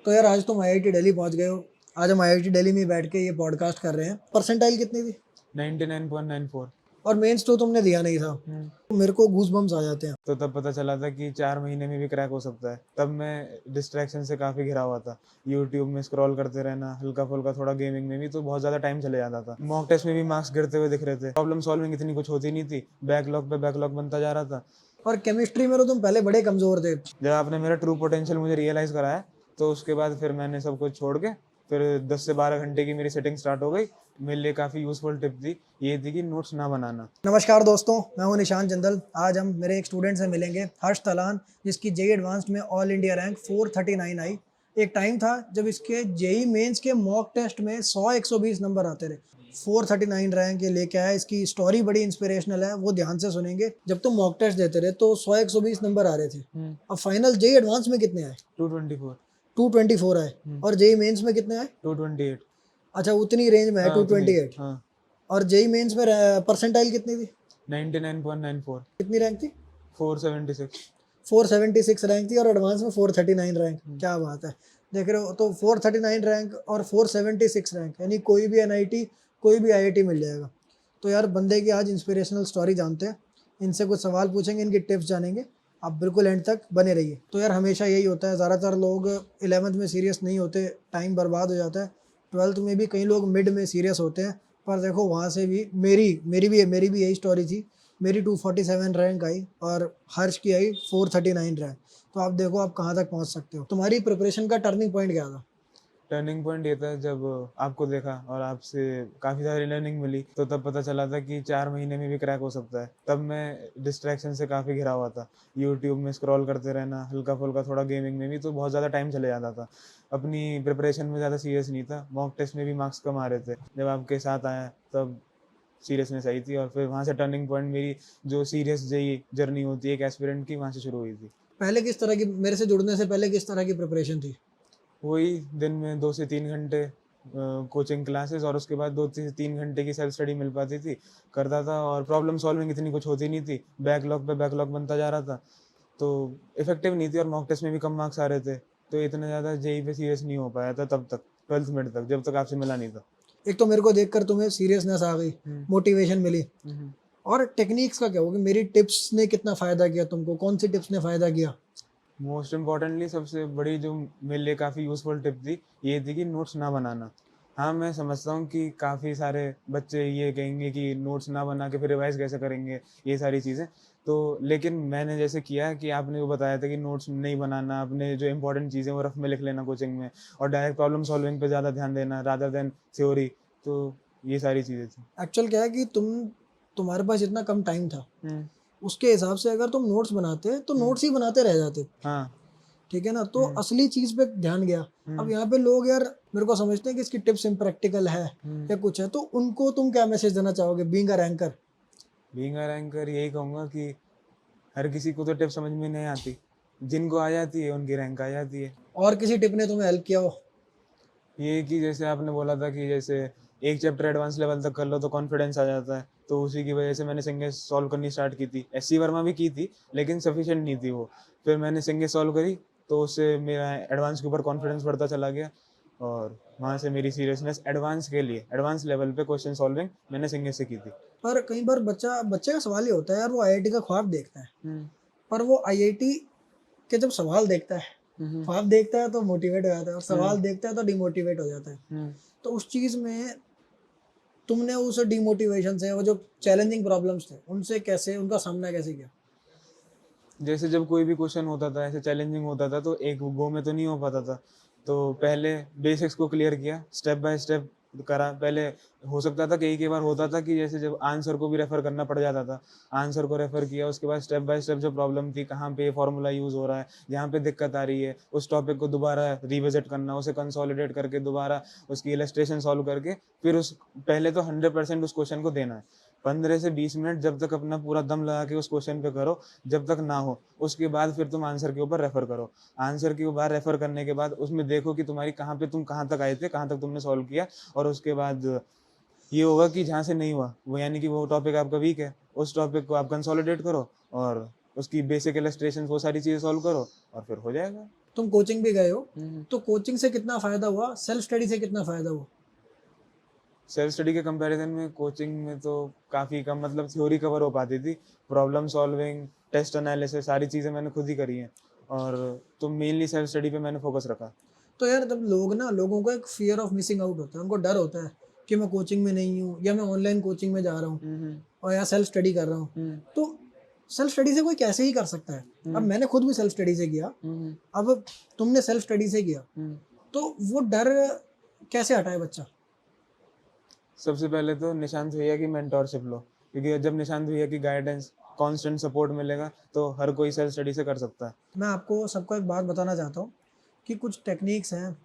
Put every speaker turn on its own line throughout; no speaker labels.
तो यार आज तुम आईआईटी दिल्ली पहुंच गए हो। आज हम आईआईटी दिल्ली में बैठ के ये पॉडकास्ट कर रहे हैं। परसेंटाइल कितनी थी?
99.94।
और मेंस तो तुमने दिया नहीं था। मेरे को गूज बम्स आ जाते हैं।
तो तब पता चला था कि 4 महीने में भी क्रैक हो सकता है। तब मैं डिस्ट्रैक्शन से काफ़ी घिरा हुआ था। यूट्यूब में स्क्रॉल करते रहना, हल्का फुल्का थोड़ा गेमिंग में भी, तो बहुत ज़्यादा टाइम चले जाता था। मॉक टेस्ट में भी मार्क्स गिरते हुए दिख रहे थे। प्रॉब्लम सॉल्विंग इतनी कुछ होती नहीं थी। बैकलॉग पे बैकलॉग बनता जा रहा था।
और केमिस्ट्री में तो तुम पहले बड़े कमजोर थे।
जब आपने मेरा ट्रू पोटेंशियल मुझे रियलाइज़ कराया, तो उसके बाद फिर मैंने सब कुछ छोड़ के फिर 10 से 12 घंटे की मेरी सेटिंग स्टार्ट हो गई। मेरे लिए काफ़ी यूज़फुल टिप थी, ये थी कि नोट्स ना बनाना।
नमस्कार दोस्तों, मैं हूं निशान जंदल। आज हम मेरे एक स्टूडेंट से मिलेंगे, हर्ष तलान, जिसकी जेई एडवांस्ड में ऑल इंडिया रैंक 439 आई। एक टाइम था जब इसके जेई मेंस के मॉक टेस्ट में 100-120 नंबर आते रहे। 439 रैंक ये लेके आया। इसकी स्टोरी बड़ी इंस्पिरेशनल है, वो ध्यान से सुनेंगे। जब तुम मॉक टेस्ट देते रहे तो 100-120 नंबर आ रहे थे। अब फाइनल जेई एडवांस में कितने आए?
224।
224 आए। और जेई मेंस में कितने आए?
228।
अच्छा, उतनी रेंज में है, 228।
हाँ।
और जेई मेंस में परसेंटाइल कितनी थी?
99.94।
कितनी रैंक थी?
476।
476 रैंक थी और एडवांस में 439 रैंक। क्या बात है। देख रहे हो, तो 439 रैंक और 476 रैंक, यानी कोई भी एनआईटी, कोई भी आईआईटी मिल जाएगा। तो यार बंदे की आज इंस्पिरेशनल स्टोरी जानते हैं। इनसे कुछ सवाल पूछेंगे, इनकी टिप्स जानेंगे। आप बिल्कुल एंड तक बने रहिए। तो यार हमेशा यही होता है, ज़्यादातर लोग 11th में सीरियस नहीं होते, टाइम बर्बाद हो जाता है। 12th में भी कई लोग मिड में सीरियस होते हैं। पर देखो, वहाँ से भी मेरी भी यही स्टोरी थी। मेरी 247 रैंक आई और हर्ष की आई 439 रैंक। तो आप देखो आप कहाँ तक पहुँच सकते हो। तुम्हारी प्रिपरेशन का टर्निंग पॉइंट क्या था?
टर्निंग पॉइंट ये था जब आपको देखा और आपसे काफ़ी सारी लर्निंग मिली, तो तब पता चला था कि 4 महीने में भी क्रैक हो सकता है। तब मैं डिस्ट्रैक्शन से काफ़ी घिरा हुआ था। यूट्यूब में स्क्रॉल करते रहना, हल्का फुल्का थोड़ा गेमिंग में भी, तो बहुत ज़्यादा टाइम चले जाता था। अपनी प्रिपरेशन में ज़्यादा सीरियस नहीं था। मॉक टेस्ट में भी मार्क्स कम आ रहे थे। जब आपके साथ आया तब सीरियसनेस आई थी, और फिर वहाँ से टर्निंग पॉइंट मेरी जो सीरियस जेई जर्नी होती है एक एस्पिरेंट की, वहाँ से शुरू हुई थी।
पहले किस तरह की, मेरे से जुड़ने से पहले किस तरह की प्रिपरेशन थी?
वही दिन में 2 से 3 घंटे कोचिंग क्लासेस, और उसके बाद 2 से 3 घंटे की सेल्फ स्टडी मिल पाती थी, करता था। और प्रॉब्लम सॉल्विंग इतनी कुछ होती नहीं थी। बैकलॉग पे बैकलॉग बनता जा रहा था, तो इफेक्टिव नहीं थी। और मॉक टेस्ट में भी कम मार्क्स आ रहे थे, तो इतना ज़्यादा जेई पे सीरियस नहीं हो पाया था तब तक, 12th मिड तक, जब तक आपसे मिला नहीं था।
एक तो मेरे को देखकर तुम्हें सीरियसनेस आ गई, मोटिवेशन मिली। और टेक्निक्स का क्या होगा, मेरी टिप्स ने कितना फ़ायदा किया तुमको? कौन सी टिप्स ने फ़ायदा किया?
मोस्ट इम्पॉर्टेंटली सबसे बड़ी जो मेरे लिए काफ़ी यूज़फुल टिप थी, ये थी कि नोट्स ना बनाना। हाँ, मैं समझता हूँ कि काफ़ी सारे बच्चे ये कहेंगे कि नोट्स ना बना के फिर रिवाइज़ कैसे करेंगे, ये सारी चीज़ें। तो लेकिन मैंने जैसे किया कि आपने वो बताया था कि नोट्स नहीं बनाना, अपने जो इम्पोर्टेंट चीज़ें वो रफ में लिख लेना कोचिंग में, और डायरेक्ट प्रॉब्लम सॉल्विंग पे ज़्यादा ध्यान देना रादर देन थ्योरी। तो ये सारी चीज़ें थी।
एक्चुअल क्या है कि तुम्हारे पास इतना कम टाइम था,
हुँ,
उसके हिसाब से अगर तुम नोट्स बनाते तो नोट्स ही बनाते रह जाते।
हाँ।
ठीक है ना, तो असली चीज़ पे ध्यान गया। अब यहाँ पे लोग यार मेरे को समझते हैं कि इसकी टिप्स इम्प्रैक्टिकल है या कुछ है, तो उनको तुम क्या मैसेज देना चाहोगे being a ranker?
Being a ranker यही कहूँगा कि हर किसी को तो टिप समझ में नहीं आती। जिनको आ जाती है उनकी रैंक आ जाती है।
और किसी टिप ने तुम्हें हेल्प किया हो?
ये कि जैसे आपने बोला था कि जैसे एक चैप्टर एडवांस लेवल तक कर लो तो कॉन्फिडेंस आ जाता है, तो उसी की वजह से मैंने सिंगेस सॉल्व करनी स्टार्ट की थी। एससी वर्मा भी की थी, लेकिन सफिशिएंट नहीं थी वो। फिर मैंने सिंगेस सॉल्व करी, तो उससे मेरा एडवांस के ऊपर कॉन्फिडेंस बढ़ता चला गया, और वहाँ से मेरी सीरियसनेस एडवांस के लिए, एडवांस लेवल पे क्वेश्चन सॉल्विंग मैंने सिंगेस से की थी।
पर कई बार बच्चे का सवाल ये होता है यार, वो आईआईटी का ख्वाब देखता है,
हुँ,
पर वो आईआईटी के जब सवाल देखता है,
हुँ,
ख्वाब देखता है तो मोटिवेट हो जाता है और
हुँ,
सवाल देखता है तो डिमोटिवेट हो जाता है।
हुँ।
तो उस चीज़ में तुमने उस डिमोटिवेशन से, वो जो चैलेंजिंग प्रॉब्लम्स थे, उनसे कैसे, उनका सामना कैसे किया?
जैसे जब कोई भी क्वेश्चन होता था ऐसे चैलेंजिंग होता था, तो एक गो में तो नहीं हो पाता था। तो पहले बेसिक्स को क्लियर किया, स्टेप बाय स्टेप करा। पहले हो सकता था, कई बार होता था कि जैसे जब आंसर को भी रेफ़र करना पड़ जाता था, आंसर को रेफ़र किया, उसके बाद स्टेप बाय स्टेप जो प्रॉब्लम थी, कहाँ पे ये फ़ॉर्मूला यूज़ हो रहा है, जहाँ पे दिक्कत आ रही है, उस टॉपिक को दोबारा रिविज़िट करना, उसे कंसोलिडेट करके दोबारा उसकी इलस्ट्रेशन सॉल्व करके, फिर उस पहले तो 100% उस क्वेश्चन को देना है। 15 से 20 मिनट जब तक अपना पूरा दम लगा के उस क्वेश्चन पे करो, जब तक ना हो, उसके बाद फिर तुम आंसर के ऊपर रेफ़र करो। आंसर के ऊपर रेफ़र करने के बाद उसमें देखो कि तुम्हारी कहाँ पे, तुम कहाँ तक आए थे, कहाँ तक तुमने सॉल्व किया, और उसके बाद ये होगा कि जहाँ से नहीं हुआ, वो यानी कि वो टॉपिक आपका वीक है, उस टॉपिक को आप कंसोलिडेट करो, और उसकी बेसिक इलस्ट्रेशंस वो सारी चीज़ें सॉल्व करो, और फिर हो जाएगा।
तुम कोचिंग भी गए हो, तो कोचिंग से कितना फ़ायदा हुआ, सेल्फ स्टडी से कितना फ़ायदा हुआ?
सेल्फ स्टडी के कंपैरिजन में कोचिंग में तो काफ़ी कम, मतलब थ्योरी कवर हो पाती थी। प्रॉब्लम सॉल्विंग, टेस्ट एनालिसिस, सारी चीज़ें मैंने खुद ही करी हैं, और तो मेनली सेल्फ स्टडी पे मैंने फोकस रखा।
तो यार जब लोगों को एक फ़ियर ऑफ मिसिंग आउट होता है, उनको डर होता है कि मैं कोचिंग में नहीं हूँ या मैं ऑनलाइन कोचिंग में जा रहा हूँ और या सेल्फ स्टडी कर रहा हूँ। तो सेल्फ स्टडी से कोई कैसे ही कर सकता है? अब मैंने खुद भी सेल्फ स्टडी से किया, अब तुमने सेल्फ स्टडी से किया, तो वो डर कैसे हटाए बच्चा?
सबसे पहले तो निशांत भैया की मेंटोरशिप लो, क्योंकि जब निशांत भैया की गाइडेंस, कांस्टेंट सपोर्ट मिलेगा तो हर कोई सेल्फ स्टडी से कर सकता है।
मैं आपको सबको एक बात बताना चाहता हूँ कि कुछ टेक्निक्स हैं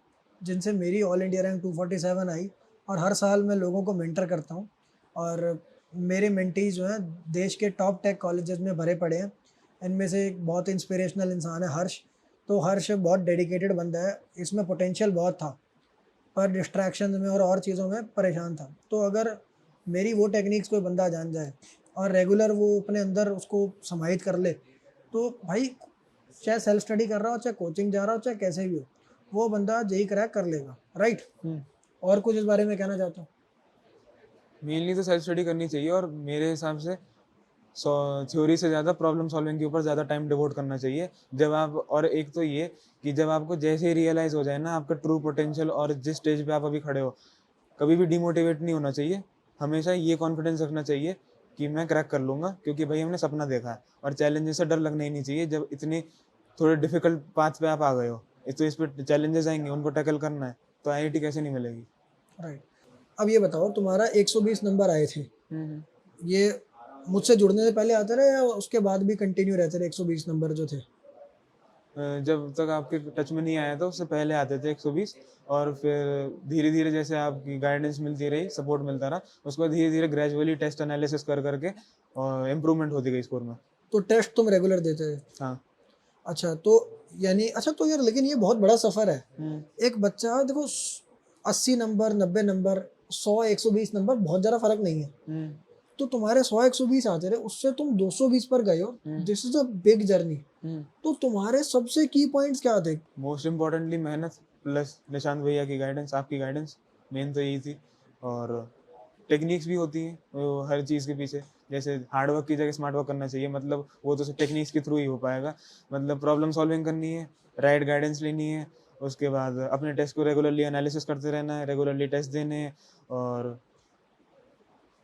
जिनसे मेरी ऑल इंडिया रैंक 247 आई, और हर साल मैं लोगों को मेंटर करता हूँ, और मेरे मेंटीज जो हैं देश के टॉप टेक कॉलेजेस में भरे पड़े हैं। इनमें से एक बहुत इंस्पिरेशनल इंसान है हर्ष। तो हर्ष बहुत डेडिकेटेड बंदा है, इसमें पोटेंशियल बहुत था, पर डिस्ट्रैक्शन में और चीज़ों में परेशान था। तो अगर मेरी वो टेक्निक्स कोई बंदा जान जाए और रेगुलर वो अपने अंदर उसको समाहित कर ले, तो भाई चाहे सेल्फ स्टडी कर रहा हो, चाहे कोचिंग जा रहा हो, चाहे कैसे भी हो, वो बंदा जेई क्रैक कर लेगा, राइट? और कुछ इस बारे में कहना चाहता हूँ?
मेनली तो सेल्फ स्टडी करनी चाहिए, और मेरे हिसाब से थ्योरी से ज़्यादा प्रॉब्लम सॉल्विंग के ऊपर ज़्यादा टाइम डिवोट करना चाहिए। जब आप, और एक तो ये कि जब आपको जैसे ही रियलाइज़ हो जाए ना आपका ट्रू पोटेंशियल और जिस स्टेज पे आप अभी खड़े हो, कभी भी डिमोटिवेट नहीं होना चाहिए। हमेशा ये कॉन्फिडेंस रखना चाहिए कि मैं क्रैक कर लूँगा, क्योंकि भाई हमने सपना देखा है, और चैलेंजेस से डर लगना ही नहीं चाहिए। जब इतनी थोड़े डिफिकल्ट पाथ पे आप आ गए हो, तो इस पे चैलेंजेस आएंगे, उनको टैकल करना है, तो आईआईटी कैसे नहीं मिलेगी।
राइट। अब ये बताओ, तुम्हारा 120 नंबर आए थे, ये मुझसे जुड़ने से पहले आते रहे या उसके बाद भी कंटिन्यू रहते रहे 120 नंबर जो थे?
जब तक आपके टच में नहीं आया था उससे पहले आते थे 120, और फिर धीरे धीरे जैसे आपकी गाइडेंस मिलती रही, सपोर्ट मिलता रहा, उसके बाद धीरे धीरे ग्रेजुअली टेस्ट एनालिसिस कर करके इम्प्रूवमेंट होती गई स्कोर में।
तो टेस्ट तुम रेगुलर देते थे?
हाँ।
अच्छा, तो यानी अच्छा, तो यार लेकिन ये बहुत बड़ा सफ़र है। एक बच्चा देखो 80 नंबर, 90 नंबर, 100, 120 नंबर, बहुत ज़्यादा फर्क नहीं है। तो तुम्हारे 100, 120 आते रहे, उससे तुम 220 पर गए हो, this is a big journey. तो तुम्हारे सबसे की पॉइंट्स क्या थे?
मोस्ट इम्पोर्टेंटली मेहनत, प्लस निशांत भैया की गाइडेंस, आपकी गाइडेंस, मेन तो यही थी। और टेक्निक्स भी होती हैं वो हर चीज़ के पीछे, जैसे हार्ड वर्क की जगह स्मार्ट वर्क करना चाहिए, मतलब वो तो सिर्फ टेक्निक्स के थ्रू ही हो पाएगा। मतलब प्रॉब्लम सॉल्विंग करनी है, राइट गाइडेंस लेनी है, उसके बाद अपने टेस्ट को रेगुलरली एनालिसिस करते रहना है, रेगुलरली टेस्ट देने हैं, और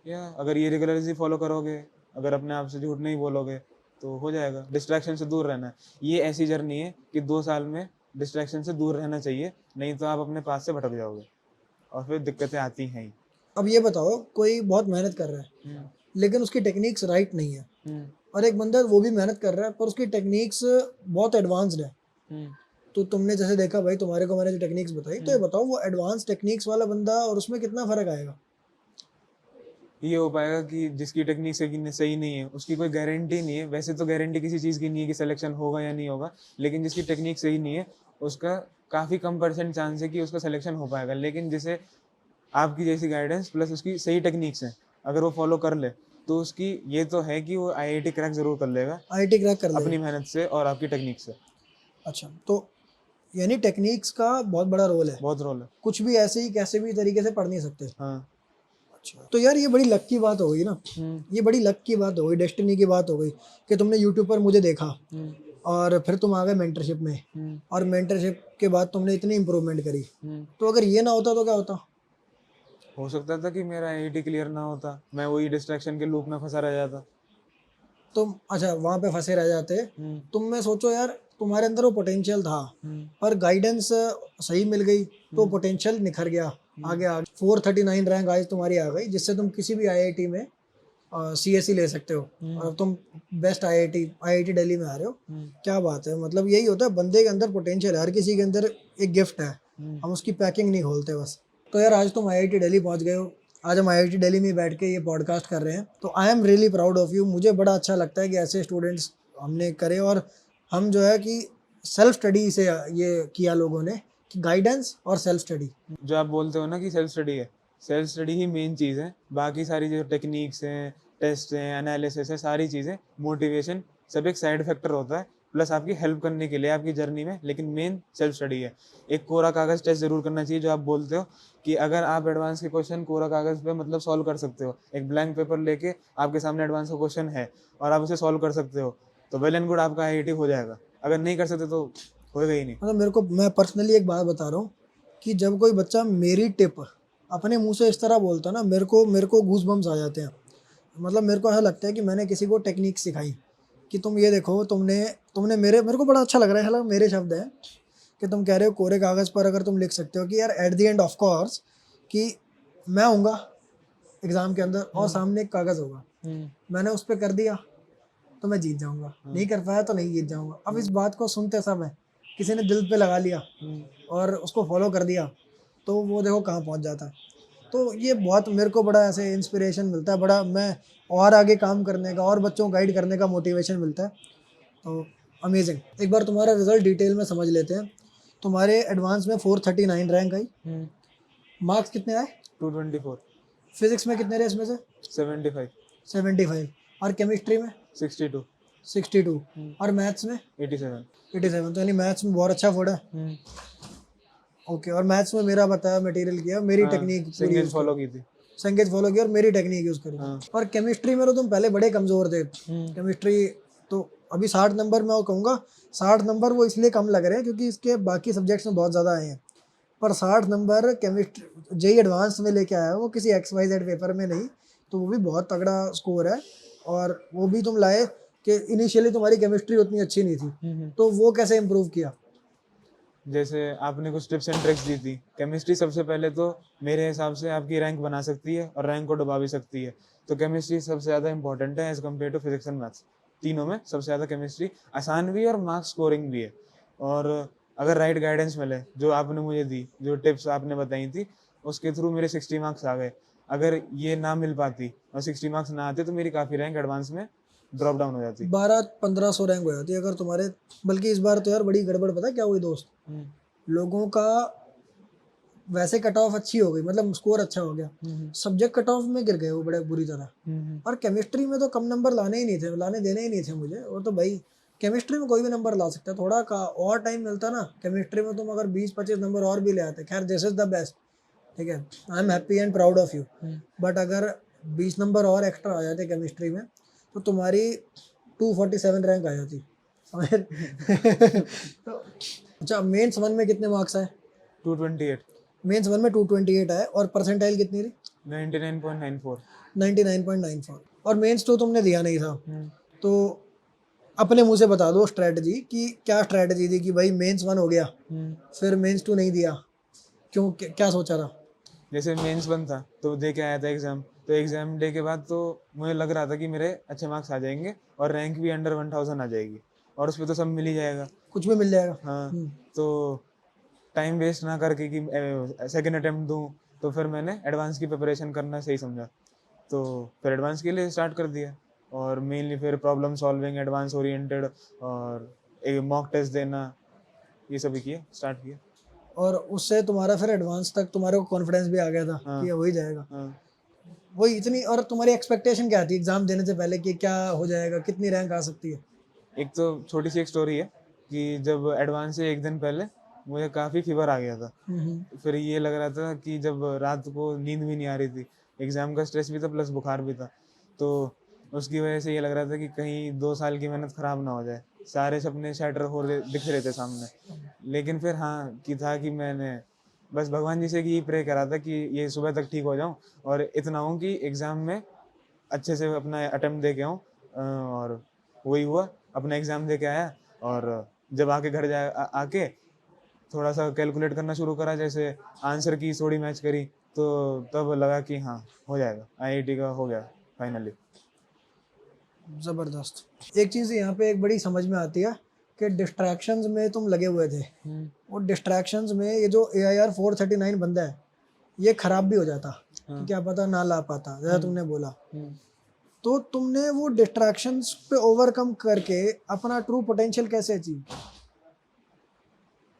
या अगर ये रेगुलरली फॉलो करोगे, अगर अपने आप से झूठ नहीं बोलोगे, तो हो जाएगा। डिस्ट्रैक्शन से दूर रहना है। ये ऐसी जर्नी है कि 2 साल में डिस्ट्रैक्शन से दूर रहना चाहिए, नहीं तो आप अपने पास से भटक जाओगे, और फिर दिक्कतें आती हैं ही।
अब ये बताओ, कोई बहुत मेहनत कर रहा है लेकिन उसकी टेक्निक्स राइट नहीं है, और एक बंदा वो भी मेहनत कर रहा है पर उसकी टेक्निक्स बहुत एडवांस्ड है। तो तुमने जैसे देखा भाई, तुम्हारे को मैंने जो टेक्निक्स बताई, तो ये बताओ वो एडवांस टेक्निक्स वाला बंदा और उसमें कितना फ़र्क आएगा?
ये हो पाएगा कि जिसकी टेक्निक सही नहीं है, उसकी कोई गारंटी नहीं है। वैसे तो गारंटी किसी चीज़ की नहीं है कि सिलेक्शन होगा या नहीं होगा, लेकिन जिसकी टेक्निक सही नहीं है, उसका काफ़ी कम परसेंट चांस है कि उसका सिलेक्शन हो पाएगा। लेकिन जिसे आपकी जैसी गाइडेंस प्लस उसकी सही टेक्निक्स हैं, अगर वो फॉलो कर ले, तो उसकी ये तो है कि वो आईआईटी क्रैक ज़रूर कर लेगा,
आईआईटी क्रैक कर
अपनी
लेगा?
मेहनत से और आपकी टेक्निक से।
अच्छा, तो यानी टेक्निक्स का बहुत बड़ा रोल है,
बहुत रोल है।
कुछ भी ऐसे ही कैसे भी तरीके से पढ़ नहीं सकते।
हाँ।
अच्छा, तो यार ये बड़ी लक की बात हो गई ना, ये बड़ी लक की बात हो गई, डेस्टिनी की बात हो गई कि तुमने यूट्यूब पर मुझे देखा और फिर तुम आ गए मेंटरशिप में, और मेंटरशिप के बाद तुमने इतनी इम्प्रूवमेंट करी। तो अगर ये ना होता तो क्या होता?
हो सकता था कि मेरा आईआईटी क्लियर ना होता, मैं वही डिस्ट्रैक्शन के लूप में फंसा रह जाता।
तुम अच्छा वहाँ पे फंसे रह जाते। तुम में सोचो यार, तुम्हारे अंदर वो पोटेंशियल था, पर गाइडेंस सही मिल गई तो पोटेंशियल निखर गया, आगे आ 439 रैंक आज तुम्हारी आ गई, जिससे तुम किसी भी आईआईटी में सीएससी ले सकते हो, और अब तुम बेस्ट आईआईटी दिल्ली में आ रहे हो। क्या बात है, मतलब यही होता है, बंदे के अंदर पोटेंशियल है, हर किसी के अंदर एक गिफ्ट है, हम उसकी पैकिंग नहीं खोलते बस। तो यार आज तुम आईआईटी दिल्ली पहुंच गए हो, आज हम आईआईटी दिल्ली में बैठ के ये पॉडकास्ट कर रहे हैं, तो I am really proud of you. मुझे बड़ा अच्छा लगता है कि ऐसे स्टूडेंट्स हमने करे, और हम जो है कि सेल्फ स्टडी से ये किया लोगों ने, कि गाइडेंस और सेल्फ स्टडी।
जो आप बोलते हो ना कि सेल्फ स्टडी है, सेल्फ स्टडी ही मेन चीज़ है। बाकी सारी जो टेक्निक्स हैं, टेस्ट हैं, एनालिसिस है, सारी चीज़ें, मोटिवेशन, सब एक साइड फैक्टर होता है। प्लस आपकी हेल्प करने के लिए आपकी जर्नी में, लेकिन मेन सेल्फ स्टडी है। एक कोरा कागज टेस्ट जरूर करना चाहिए, जो आप बोलते हो कि अगर आप एडवांस के क्वेश्चन कोरा कागज पे मतलब सॉल्व कर सकते हो, एक ब्लैंक पेपर लेके आपके सामने एडवांस का क्वेश्चन है और आप उसे सॉल्व कर सकते हो, तो वेल एंड गुड, आपका आईआईटी हो जाएगा। अगर नहीं कर सकते तो होएगा ही नहीं।
मतलब मेरे को, मैं पर्सनली एक बात बता रहा हूँ कि जब कोई बच्चा मेरी टिप अपने मुंह से इस तरह बोलता है ना, मेरे को गूज बम्स आ जाते हैं। मतलब मेरे को ऐसा लगता है कि मैंने किसी को टेक्निक सिखाई कि तुम ये देखो, तुमने तुमने मेरे को बड़ा अच्छा लग रहा है, हालांकि मेरे शब्द हैं, कि तुम कह रहे हो कोरे कागज़ पर अगर तुम लिख सकते हो कि यार at the end of course कि मैं आऊँगा एग्ज़ाम के अंदर और सामने एक कागज़ होगा, मैंने उस पर कर दिया तो मैं जीत जाऊँगा, नहीं कर पाया तो नहीं जीत जाऊँगा। अब इस बात को सुनते समय किसी ने दिल पे लगा लिया और उसको फॉलो कर दिया, तो वो देखो कहाँ पहुँच जाता है। तो ये बहुत मेरे को बड़ा ऐसे इंस्पिरेशन मिलता है, बड़ा मैं और आगे काम करने का और बच्चों को गाइड करने का मोटिवेशन मिलता है। तो अमेजिंग। एक बार तुम्हारा रिजल्ट डिटेल में समझ लेते हैं। तुम्हारे एडवांस में 439 रैंक आई, मार्क्स कितने आए?
224,
फिजिक्स में कितने रहे इसमें से?
75,
75। और केमिस्ट्री में?
62,
62। और मैथ्स में?
87।
87। तो यानी मैथ्स में बहुत अच्छा फोड़ है। ओके। और मैथ्स में मेरा बताया मटेरियल किया, मेरी टेक्निक पूरी
सिंगेज फॉलो की थी।
संकेत फॉलो किया और मेरी टेक्निक यूज़ करी।
हाँ।
और केमिस्ट्री में तो तुम पहले बड़े कमज़ोर थे। केमिस्ट्री तो अभी 60 नंबर मैं कहूँगा, 60 नंबर वो इसलिए कम लग रहे हैं क्योंकि इसके बाकी सब्जेक्ट्स में बहुत ज़्यादा आए हैं, पर 60 नंबर केमिस्ट्री जेई एडवांस में लेके आया है वो, किसी XYZ पेपर में नहीं, तो वो भी बहुत तगड़ा स्कोर है। और वो भी तुम लाए कि इनिशियली तुम्हारी केमिस्ट्री उतनी अच्छी नहीं थी, तो वो कैसे इम्प्रूव किया?
जैसे आपने कुछ टिप्स एंड ट्रिक्स दी थी। केमिस्ट्री सबसे पहले तो मेरे हिसाब से आपकी रैंक बना सकती है और रैंक को डुबा भी सकती है, तो केमिस्ट्री सबसे ज़्यादा इंपॉर्टेंट है as compare to physics and maths. तीनों में सबसे ज़्यादा केमिस्ट्री आसान भी है और मार्क्स स्कोरिंग भी है। और अगर राइट गाइडेंस मिले, जो आपने मुझे दी, जो टिप्स आपने बताई थी, उसके थ्रू मेरे 60 मार्क्स आ गए। अगर ये ना मिल पाती और 60 मार्क्स ना आते तो मेरी काफ़ी रैंक एडवांस में ड्रॉप डाउन हो जाती।
1200-1500 रैंक हो जाती है अगर तुम्हारे। बल्कि इस बार तो यार बड़ी गड़बड़, पता है क्या हुई दोस्त? लोगों का वैसे कट ऑफ अच्छी हो गई, मतलब स्कोर अच्छा हो गया, सब्जेक्ट कट ऑफ में गिर गए वो बड़े बुरी तरह। और केमिस्ट्री में तो कम नंबर लाने ही नहीं थे, लाने देने ही नहीं थे मुझे। वो तो भाई केमिस्ट्री में कोई भी नंबर ला सकता है, थोड़ा का और टाइम मिलता ना केमिस्ट्री में, तुम अगर 20-25 नंबर और भी ले आते, खैर दिस इज द बेस्ट, ठीक है, I am happy and proud of you. But अगर 20 नंबर और एक्स्ट्रा आ जाते केमिस्ट्री में तो तुम्हारी 247 रैंक आ जाती। तो अच्छा, मेंस 1 में कितने मार्क्स आए?
228,
मेंस 1 में 228 आए और परसेंटाइल कितनी रही?
99.94।
99.94। और मेंस 2 तुमने दिया नहीं था, तो अपने मुंह से बता दो स्ट्रेटजी कि क्या स्ट्रेटजी थी कि भाई मेंस 1 हो गया फिर मेंस 2 नहीं दिया, क्यों, क्या सोचा था?
जैसे मेंस 1 था तो दे के आया था एग्जाम, तो एग्जाम डे के बाद तो मुझे लग रहा था कि मेरे अच्छे मार्क्स आ जाएंगे और रैंक भी अंडर 1000 आ जाएगी और उस पर तो सब मिल ही जाएगा।
कुछ भी मिल जाएगा।
हाँ, तो टाइम वेस्ट ना करके कि सेकेंड अटेम्प्ट दूँ, तो फिर मैंने एडवांस की प्रिपरेशन करना सही समझा, तो फिर एडवांस के लिए स्टार्ट कर दिया। और मेनली फिर प्रॉब्लम सॉल्विंग, एडवांस ओरिएंटेड और एक मॉक टेस्ट देना, ये सभी किया, स्टार्ट किया।
और उससे तुम्हारा फिर एडवांस तक तुम्हारे को कॉन्फिडेंस भी आ गया था
हाँ।
कि ये हो ही जाएगा।
हाँ।
वही इतनी। और तुम्हारी एक्सपेक्टेशन क्या थी एग्जाम देने से पहले कि क्या हो जाएगा, कितनी रैंक आ सकती है?
एक तो छोटी सी एक स्टोरी है कि जब एडवांस से एक दिन पहले मुझे काफ़ी फीवर आ गया था। फिर ये लग रहा था कि जब रात को नींद भी नहीं आ रही थी, एग्ज़ाम का स्ट्रेस भी था प्लस बुखार भी था, तो उसकी वजह से ये लग रहा था कि कहीं 2 साल की मेहनत ख़राब ना हो जाए, सारे सपने शैटर हो रहे दिख रहे थे सामने। लेकिन फिर हाँ कि था कि मैंने बस भगवान जी से यही प्रे करा था कि ये सुबह तक ठीक हो जाऊँ और इतना हूँ कि एग्ज़ाम में अच्छे से अपना अटेम्प्ट दे के आऊँ। और वही हुआ, अपना एग्ज़ाम दे के आया और जब आके घर आके थोड़ा सा कैलकुलेट करना शुरू करा, जैसे आंसर की थोड़ी मैच करी, तो तब लगा कि हाँ हो जाएगा, आईआईटी का हो गया फाइनली।
ज़बरदस्त। एक चीज़ यहाँ पे एक बड़ी समझ में आती है कि डिस्ट्रैक्शंस में तुम लगे हुए थे, और डिस्ट्रैक्शंस में ये जो AIR 439 बंदा है ये ख़राब भी हो जाता, तो क्या पता ना ला पाता, जैसा तुमने बोला। तो तुमने वो डिस्ट्रैक्शंस पे ओवरकम करके अपना ट्रू पोटेंशियल कैसे अचीव?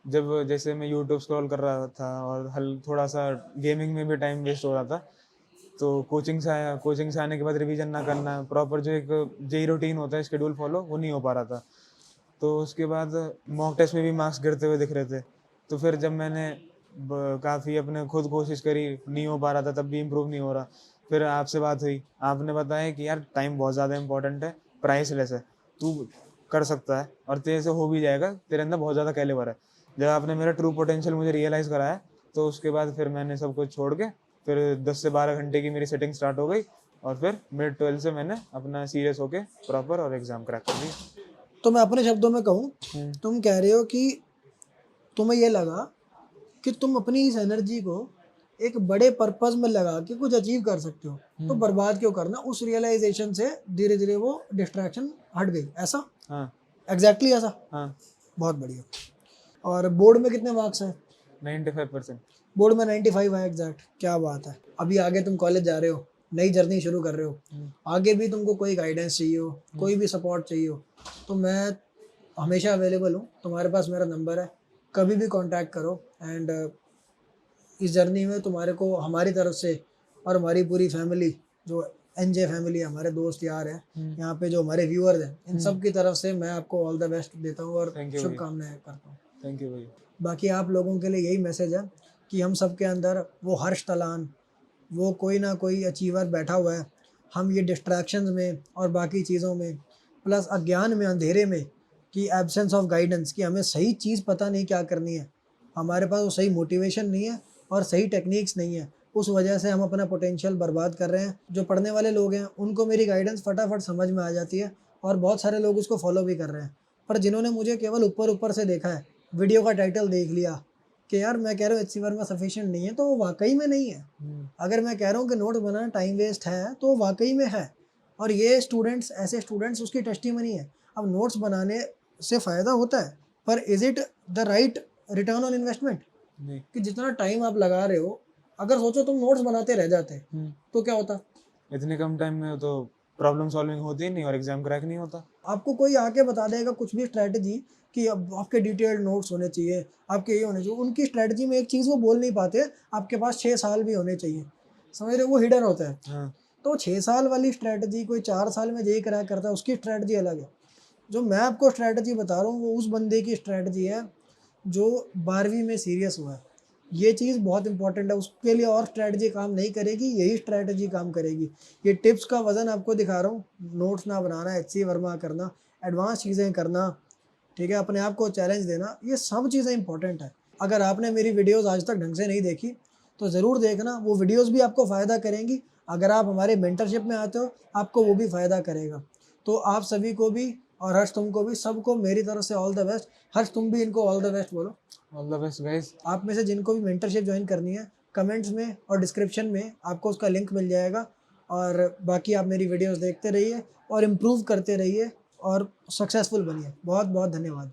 जब जैसे मैं यूट्यूब स्क्रॉल कर रहा था और थोड़ा सा गेमिंग में भी टाइम वेस्ट हो रहा था, तो कोचिंग से आया, कोचिंग से आने के बाद रिवीजन ना करना, प्रॉपर जो एक जेई रूटीन होता है शेड्यूल फॉलो, वो नहीं हो पा रहा था। तो उसके बाद मॉक टेस्ट में भी मार्क्स गिरते हुए दिख रहे थे। तो फिर जब मैंने काफ़ी अपने खुद कोशिश करी, नहीं हो पा रहा था, तब भी इम्प्रूव नहीं हो रहा, फिर आपसे बात हुई, आपने बताया कि यार टाइम बहुत ज़्यादा इंपॉर्टेंट है, प्राइसलेस है, तू कर सकता है और तेरे से हो भी जाएगा, तेरे अंदर बहुत ज़्यादा कैलिबर है। जब आपने मेरा ट्रू पोटेंशियल मुझे रियलाइज़ कराया, तो उसके बाद फिर मैंने सब कुछ छोड़ के फिर 10 से 12 घंटे की मेरी सेटिंग स्टार्ट हो गई और फिर मिड 12 से मैंने अपना सीरियस होके प्रॉपर और एग्ज़ाम क्रैक कर दिया।
तो मैं अपने शब्दों में कहूँ, तुम कह रहे हो कि तुम्हें ये लगा कि तुम अपनी इस एनर्जी को एक बड़े पर्पस में लगा के कुछ अचीव कर सकते हो, तो बर्बाद क्यों करना। उस रियलाइजेशन से धीरे धीरे वो डिस्ट्रैक्शन हट गई, ऐसा?
हाँ,
एग्जैक्टली ऐसा।
हाँ,
बहुत बढ़िया। और बोर्ड में कितने मार्क्स हैं?
95%।
बोर्ड में 95 है एग्जैक्ट, क्या बात है। अभी आगे तुम कॉलेज जा रहे हो, नई जर्नी शुरू कर रहे हो, आगे भी तुमको कोई गाइडेंस चाहिए हो, कोई भी सपोर्ट चाहिए हो, तो मैं हमेशा अवेलेबल हूँ। तुम्हारे पास मेरा नंबर है, कभी भी कांटेक्ट करो। एंड इस जर्नी में तुम्हारे को हमारी तरफ से और हमारी पूरी फैमिली, जो एनजे फैमिली, हमारे दोस्त यार हैं, यहाँ पे जो हमारे व्यूअर्स हैं, इन सब की तरफ से मैं आपको ऑल द बेस्ट देता हूँ और
Thank you
शुभकामनाएं करता हूँ।
थैंक यू भैया।
बाकी आप लोगों के लिए यही मैसेज है कि हम सब के अंदर वो हर्ष तलान, वो कोई ना कोई अचीवर बैठा हुआ है। हम ये डिस्ट्रैक्शंस में और बाकी चीज़ों में, प्लस अज्ञान में, अंधेरे में, कि एब्सेंस ऑफ गाइडेंस, कि हमें सही चीज़ पता नहीं क्या करनी है, हमारे पास वो सही मोटिवेशन नहीं है और सही टेक्निक्स नहीं है, उस वजह से हम अपना पोटेंशियल बर्बाद कर रहे हैं। जो पढ़ने वाले लोग हैं उनको मेरी गाइडेंस फटाफट समझ में आ जाती है और बहुत सारे लोग उसको फॉलो भी कर रहे हैं। पर जिन्होंने मुझे केवल ऊपर ऊपर से देखा है, वीडियो का टाइटल देख लिया कि यार मैं कह रहा हूँ एचसी वर्मा सफिशिएंट नहीं है, तो वो वाकई में नहीं है। अगर मैं कह रहा हूँ कि नोट्स बनाना टाइम वेस्ट है, तो वो वाकई में है। और ये स्टूडेंट्स, ऐसे स्टूडेंट्स उसकी टेस्टिमनी है। अब नोट्स बनाने से फ़ायदा होता है, पर is it the right return on investment?
नहीं।
कि जितना टाइम आप लगा रहे हो, अगर सोचो तुम नोट्स बनाते रह जाते तो क्या होता?
इतने कम टाइम में तो प्रॉब्लम सॉल्विंग होती ही नहीं और एग्जाम क्रैक नहीं होता।
आपको कोई आके बता देगा कुछ भी स्ट्रैटेजी कि अब आपके डिटेल्ड नोट्स होने चाहिए, आपके ये होने चाहिए, उनकी स्ट्रैटेजी में एक चीज़ वो बोल नहीं पाते, आपके पास 6 साल भी होने चाहिए। समझ रहे हो, वो हिडन होता है।
हाँ,
तो 6 साल वाली स्ट्रैटेजी कोई 4 साल में यही क्रैक करता है, उसकी स्ट्रैटेजी अलग है। जो मैं आपको स्ट्रैटेजी बता रहा हूँ वो उस बंदे की स्ट्रैटेजी है जो 12वीं में सीरियस हुआ है। ये चीज़ बहुत इंपॉर्टेंट है, उसके लिए और स्ट्रैटेजी काम नहीं करेगी, यही स्ट्रैटेजी काम करेगी। ये टिप्स का वजन आपको दिखा रहा हूँ, नोट्स ना बनाना, एचसी वर्मा करना, एडवांस चीज़ें करना, ठीक है, अपने आप को चैलेंज देना, ये सब चीज़ें इंपॉर्टेंट है। अगर आपने मेरी वीडियोस आज तक ढंग से नहीं देखी तो ज़रूर देखना, वो वीडियोस भी आपको फ़ायदा करेंगी। अगर आप हमारे मेंटरशिप में आते हो, आपको वो भी फ़ायदा करेगा। तो आप सभी को भी, और हर्ष तुमको भी, सबको मेरी तरफ से ऑल द बेस्ट। हर्ष तुम भी इनको ऑल द बेस्ट बोलो।
All the best guys.
आप में से जिनको भी मेंटरशिप ज्वाइन करनी है, कमेंट्स में और डिस्क्रिप्शन में आपको उसका लिंक मिल जाएगा। और बाकी आप मेरी वीडियोस देखते रहिए और इम्प्रूव करते रहिए और सक्सेसफुल बनिए। बहुत बहुत धन्यवाद।